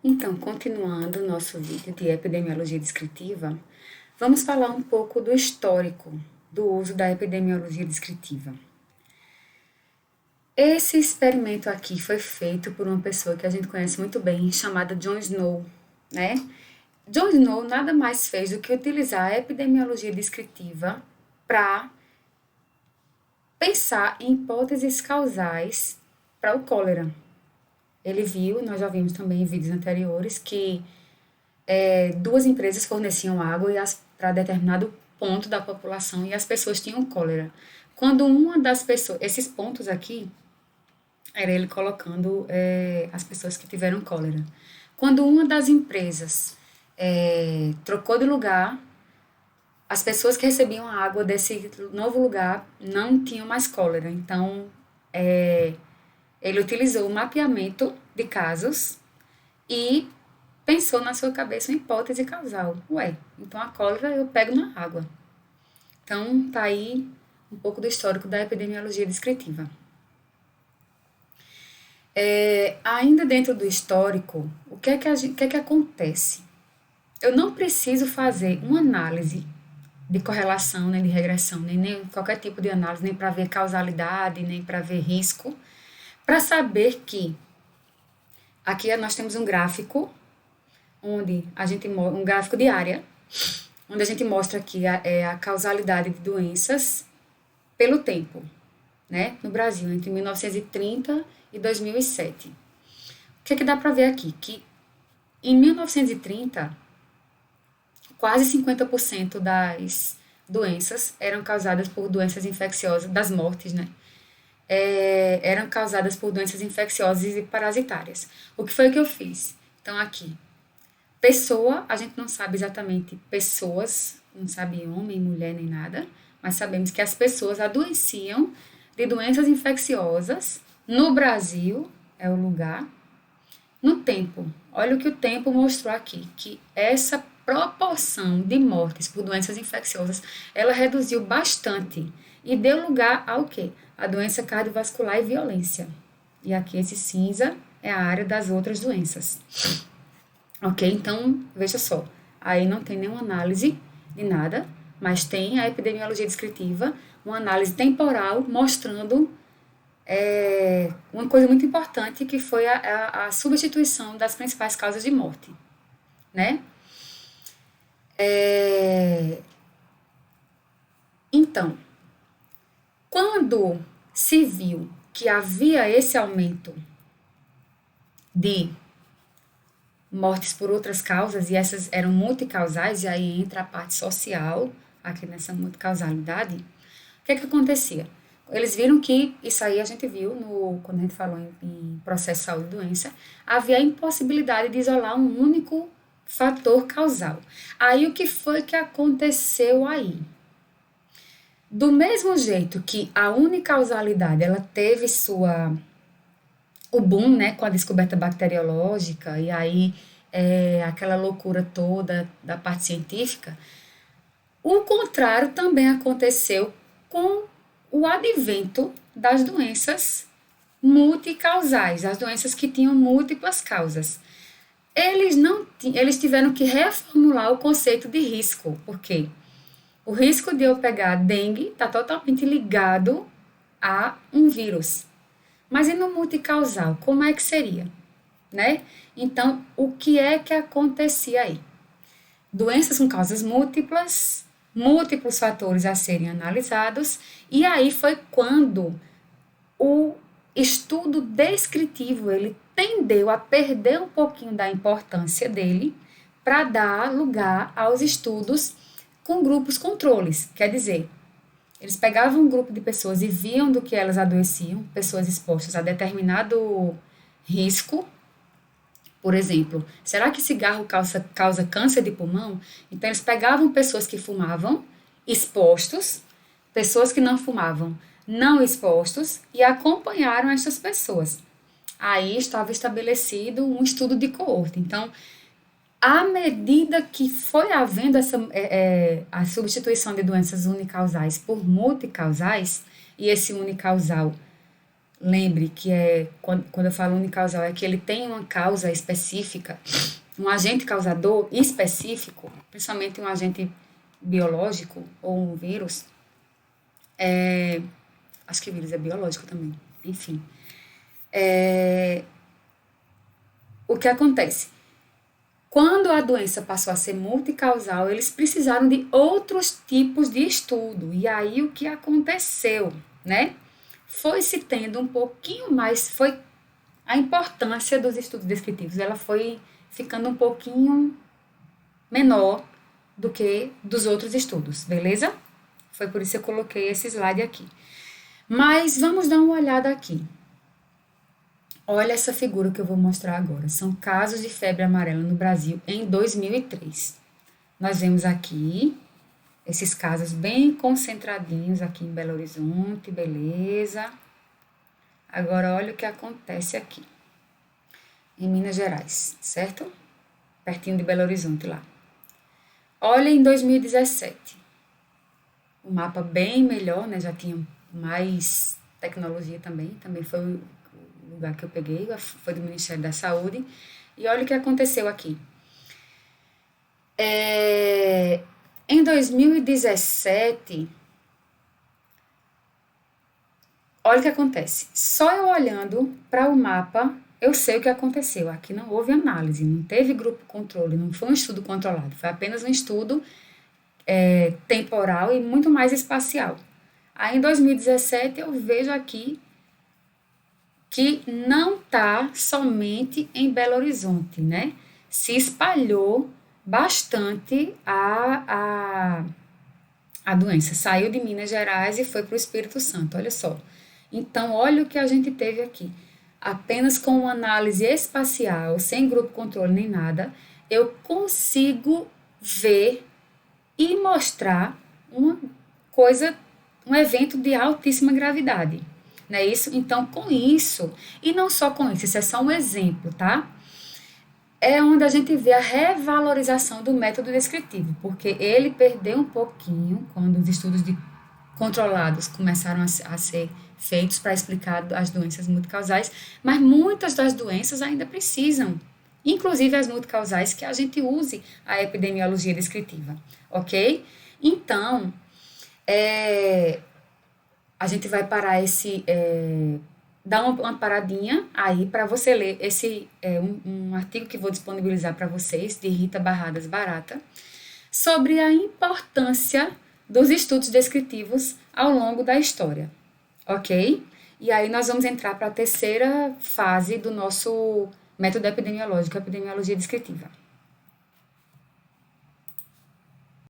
Então, continuando o nosso vídeo de epidemiologia descritiva, vamos falar um pouco do histórico do uso da epidemiologia descritiva. Esse experimento aqui foi feito por uma pessoa que a gente conhece muito bem, chamada John Snow, né? John Snow nada mais fez do que utilizar a epidemiologia descritiva para pensar em hipóteses causais para o cólera. Ele viu, nós já vimos também em vídeos anteriores, que duas empresas forneciam água para determinado ponto da população e as pessoas tinham cólera. Quando uma das pessoas, esses pontos aqui, era ele colocando as pessoas que tiveram cólera. Quando uma das empresas trocou de lugar, as pessoas que recebiam a água desse novo lugar não tinham mais cólera. Então, ele utilizou o mapeamento de casos e pensou na sua cabeça uma hipótese causal. Ué, então a cólera eu pego na água. Então, tá aí um pouco do histórico da epidemiologia descritiva. Ainda dentro do histórico, o que é que acontece? Eu não preciso fazer uma análise de correlação, nem de regressão, nem qualquer tipo de análise, nem para ver causalidade, nem para ver risco, para saber que aqui nós temos um gráfico onde um gráfico de área, onde a gente mostra aqui a causalidade de doenças pelo tempo, né, no Brasil, entre 1930 e 2007. O que é que dá para ver aqui? Que em 1930, quase 50% das doenças eram causadas por doenças infecciosas, das mortes, né? Eram causadas por doenças infecciosas e parasitárias. O que foi que eu fiz? Então, aqui, pessoa, a gente não sabe exatamente pessoas, não sabe homem, mulher, nem nada, mas sabemos que as pessoas adoeciam de doenças infecciosas no Brasil, é o lugar, no tempo. Olha o que o tempo mostrou aqui, que essa proporção de mortes por doenças infecciosas, ela reduziu bastante e deu lugar ao quê? A doença cardiovascular e violência. E aqui esse cinza é a área das outras doenças. Ok? Então, veja só, aí não tem nenhuma análise de nada, mas tem a epidemiologia descritiva, uma análise temporal mostrando uma coisa muito importante que foi a substituição das principais causas de morte, né? Então, quando se viu que havia esse aumento de mortes por outras causas, e essas eram multicausais, e aí entra a parte social, aqui nessa multicausalidade, o que é que acontecia? Eles viram que, isso aí a gente viu quando a gente falou em processo de saúde e doença, havia a impossibilidade de isolar um único fator causal. Aí o que foi que aconteceu aí? Do mesmo jeito que a unicausalidade, ela teve o boom, né, com a descoberta bacteriológica, e aí aquela loucura toda da parte científica, o contrário também aconteceu com o advento das doenças multicausais, as doenças que tinham múltiplas causas. Eles tiveram que reformular o conceito de risco, porque o risco de eu pegar dengue está totalmente ligado a um vírus. Mas e no multicausal, como é que seria? Né? Então, o que é que acontecia aí? Doenças com causas múltiplas, múltiplos fatores a serem analisados, e aí foi quando o estudo descritivo ele tendeu a perder um pouquinho da importância dele para dar lugar aos estudos com grupos controles, quer dizer, eles pegavam um grupo de pessoas e viam do que elas adoeciam, pessoas expostas a determinado risco. Por exemplo, será que cigarro causa câncer de pulmão? Então, eles pegavam pessoas que fumavam, expostos, pessoas que não fumavam, não expostos, e acompanharam essas pessoas. Aí estava estabelecido um estudo de coorte. Então, à medida que foi havendo a substituição de doenças unicausais por multicausais, e esse unicausal lembre que quando eu falo unicausal, é que ele tem uma causa específica, um agente causador específico, principalmente um agente biológico ou um vírus. Acho que vírus é biológico também. Enfim. O que acontece? Quando a doença passou a ser multicausal, eles precisaram de outros tipos de estudo. E aí o que aconteceu, né? Foi se tendo um pouquinho mais, foi a importância dos estudos descritivos, ela foi ficando um pouquinho menor do que dos outros estudos, beleza? Foi por isso que eu coloquei esse slide aqui. Mas vamos dar uma olhada aqui. Olha essa figura que eu vou mostrar agora. São casos de febre amarela no Brasil em 2003. Nós vemos aqui esses casos bem concentradinhos aqui em Belo Horizonte, beleza? Agora olha o que acontece aqui, em Minas Gerais, certo? Pertinho de Belo Horizonte lá. Olha em 2017. O mapa bem melhor, né? Já tinha mais tecnologia também foi o lugar que eu peguei, foi do Ministério da Saúde. E olha o que aconteceu aqui. Em 2017, olha o que acontece. Só eu olhando para o mapa, eu sei o que aconteceu. Aqui não houve análise, não teve grupo controle, não foi um estudo controlado, foi apenas um estudo temporal e muito mais espacial. Aí em 2017 eu vejo aqui que não está somente em Belo Horizonte, né? Se espalhou bastante a doença. Saiu de Minas Gerais e foi para o Espírito Santo, olha só. Então, olha o que a gente teve aqui. Apenas com uma análise espacial, sem grupo controle nem nada, eu consigo ver e mostrar uma coisa, um evento de altíssima gravidade. Não é isso? Então, com isso, e não só com isso é só um exemplo, tá? É onde a gente vê a revalorização do método descritivo, porque ele perdeu um pouquinho quando os estudos controlados começaram a ser feitos para explicar as doenças multicausais, mas muitas das doenças ainda precisam, inclusive as multicausais, que a gente use a epidemiologia descritiva, ok? Então, a gente vai parar dar uma paradinha aí para você ler um artigo que vou disponibilizar para vocês, de Rita Barradas Barata, sobre a importância dos estudos descritivos ao longo da história, ok? E aí nós vamos entrar para a terceira fase do nosso método epidemiológico, a epidemiologia descritiva.